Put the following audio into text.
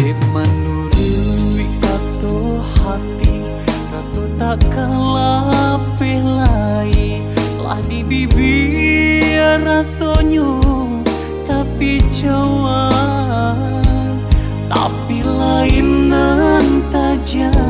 Dek menurui kato hati, rasa takkan lapih lai. Lah di bibir rasonyo tapi jauhan, tapi lain nan tajam.